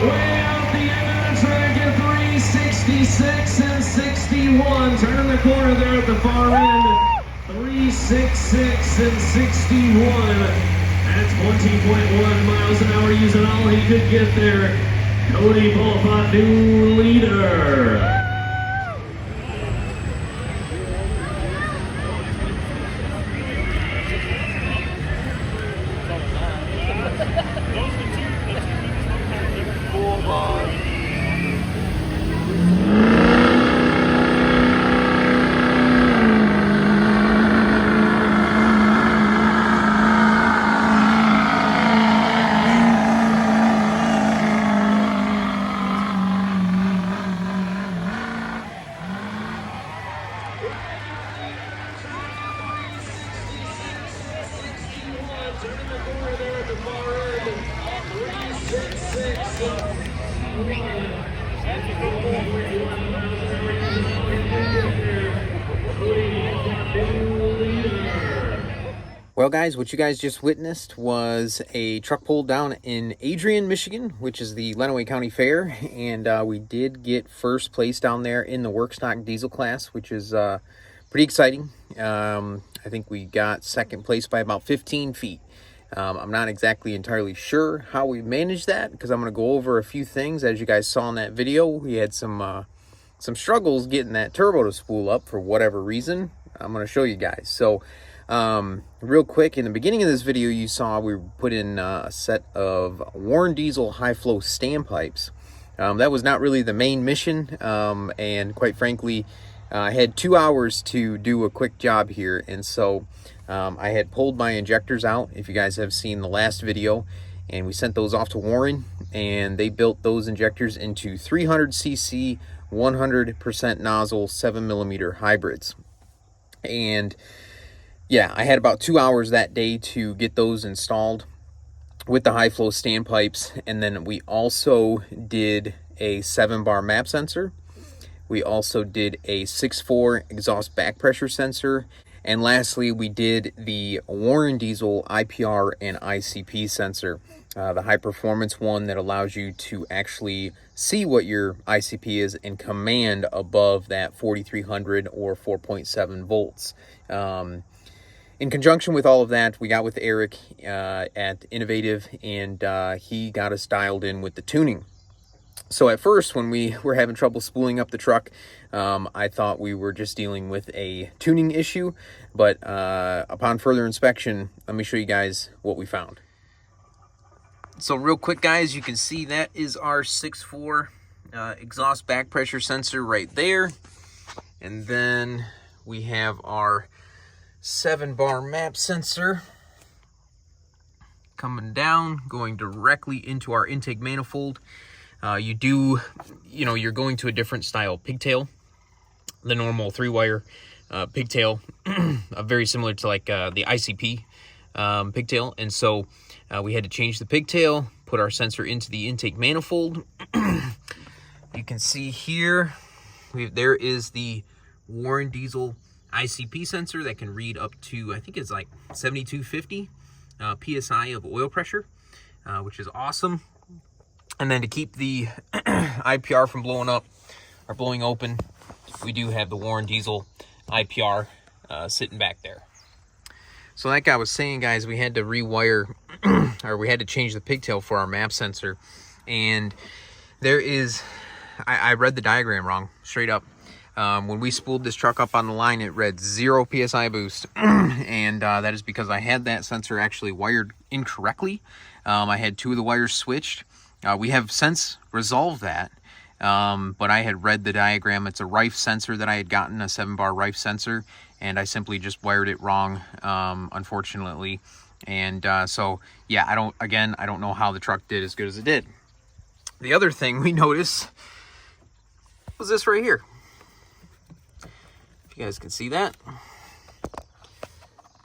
Way out the end of the track at 366 and 61. Turning the corner there at the far end. 366 and 61. At 20.1 miles an hour, using all he could get there. Cody Bullfont, new leader. Well, guys, what you guys just witnessed was a truck pull down in Adrian, Michigan, which is the Lenawee County Fair, and we did get first place down there in the work stock diesel class, which is pretty exciting. I think we got second place by about 15 feet. I'm not exactly entirely sure how we managed that, because I'm going to go over a few things. As you guys saw in that video, we had some struggles getting that turbo to spool up for whatever reason. I'm going to show you guys. So real quick, in the beginning of this video, you saw we put in a set of Warren Diesel high flow standpipes. That was not really the main mission, and quite frankly, I had 2 hours to do a quick job here, and so I had pulled my injectors out, if you guys have seen the last video, and we sent those off to Warren, and they built those injectors into 300cc 100% nozzle 7mm hybrids. And yeah, I had about 2 hours that day to get those installed with the high flow standpipes. And then we also did a 7-bar map sensor. We also did a 6.4 exhaust back pressure sensor. And lastly, we did the Warren Diesel IPR and ICP sensor, the high performance one that allows you to actually see what your ICP is and command above that 4300 or 4.7 volts. In conjunction with all of that, we got with Eric at Innovative, and he got us dialed in with the tuning. So at first, when we were having trouble spooling up the truck, I thought we were just dealing with a tuning issue, but upon further inspection, let me show you guys what we found. So real quick, guys, you can see that is our 6.4 exhaust back pressure sensor right there. And then we have our 7-bar map sensor coming down, going directly into our intake manifold. You're going to a different style pigtail. The normal 3-wire pigtail, very similar to like the ICP pigtail. And so we had to change the pigtail, put our sensor into the intake manifold. You can see here, there is the Warren Diesel ICP sensor that can read up to, I think it's like 7250 PSI of oil pressure, which is awesome. And then to keep the IPR from blowing up or blowing open, we do have the Warren Diesel IPR sitting back there. So like I was saying, guys, we had to rewire, or we had to change the pigtail for our map sensor. And there is, I read the diagram wrong, straight up. When we spooled this truck up on the line, it read 0 PSI boost. And that is because I had that sensor actually wired incorrectly. I had 2 of the wires switched. We have since resolved that, but I had read the diagram. It's a Rife sensor that I had gotten, a 7-bar Rife sensor, and I simply just wired it wrong, unfortunately. And so, yeah, I don't know how the truck did as good as it did. The other thing we noticed was this right here. If you guys can see that,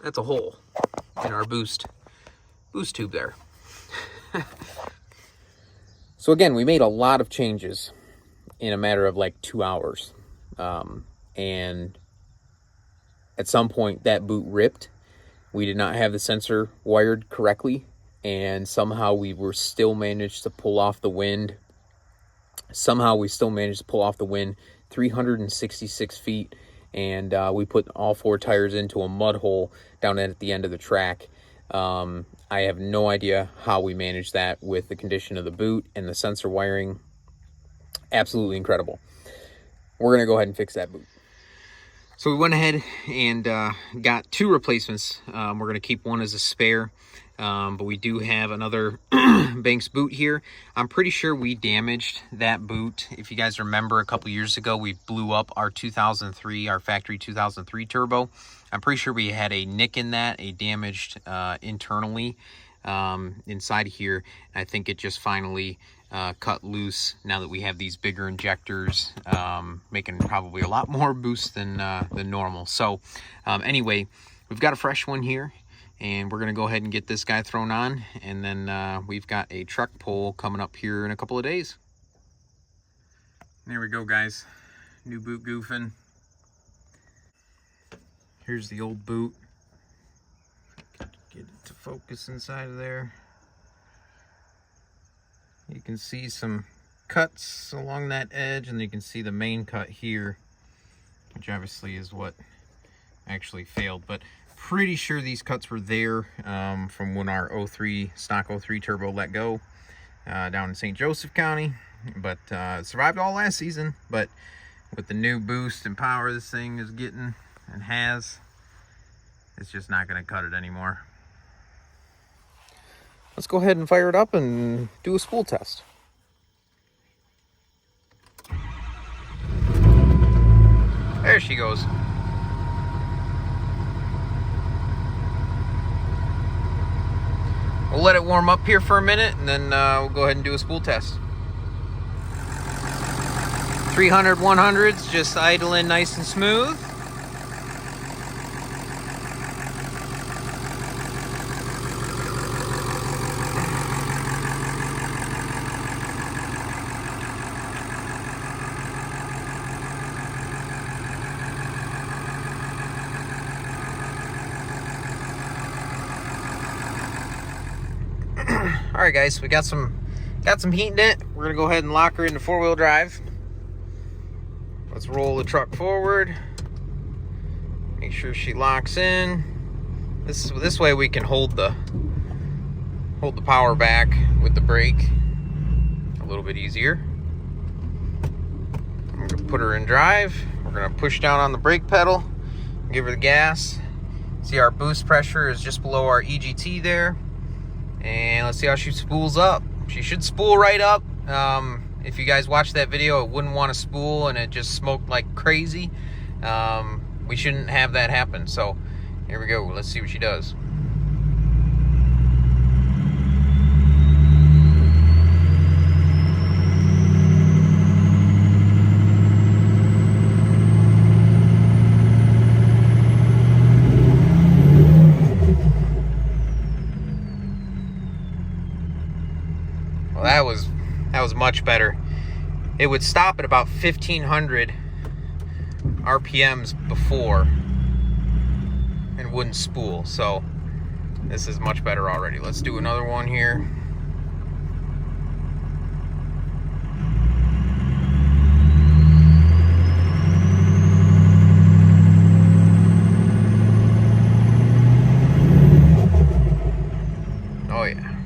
that's a hole in our boost tube there. So again, we made a lot of changes in a matter of like 2 hours. And at some point that boot ripped. We did not have the sensor wired correctly, and somehow we were still managed to pull off the wind Somehow we still managed to pull off the win, 366 feet, and we put all 4 tires into a mud hole down at the end of the track. I have no idea how we managed that with the condition of the boot and the sensor wiring. Absolutely incredible. We're going to go ahead and fix that boot. So we went ahead and got 2 replacements. We're going to keep one as a spare, but we do have another Banks boot here. I'm pretty sure we damaged that boot. If you guys remember, a couple years ago, we blew up our factory 2003 turbo. I'm pretty sure we had a nick in that, a damaged internally inside here. I think it just finally cut loose now that we have these bigger injectors, making probably a lot more boost than normal. So anyway, we've got a fresh one here, and we're going to go ahead and get this guy thrown on, and then we've got a truck pull coming up here in a couple of days. There we go, guys. New boot goofing. Here's the old boot. Get it to focus inside of there. You can see some cuts along that edge, and you can see the main cut here, which obviously is what actually failed. But pretty sure these cuts were there from when our stock 03 turbo let go down in St. Joseph County. But it survived all last season. But with the new boost and power this thing is getting and has, it's just not going to cut it anymore. Let's go ahead and fire it up and do a spool test. There she goes. We'll let it warm up here for a minute, and then we'll go ahead and do a spool test. 300 100s just idling nice and smooth. All right, guys, we got some heat in it. We're gonna go ahead and lock her into 4-wheel drive. Let's roll the truck forward. Make sure she locks in. This way we can hold the power back with the brake a little bit easier. I'm gonna put her in drive. We're gonna push down on the brake pedal, give her the gas. See, our boost pressure is just below our EGT there. And let's see how she spools up. She should spool right up. If you guys watched that video, it wouldn't want to spool and it just smoked like crazy. We shouldn't have that happen. So here we go. Let's see what she does. Well, that was much better. It would stop at about 1500 RPMs before and wouldn't spool. So this is much better already. Let's do another one here. Oh yeah.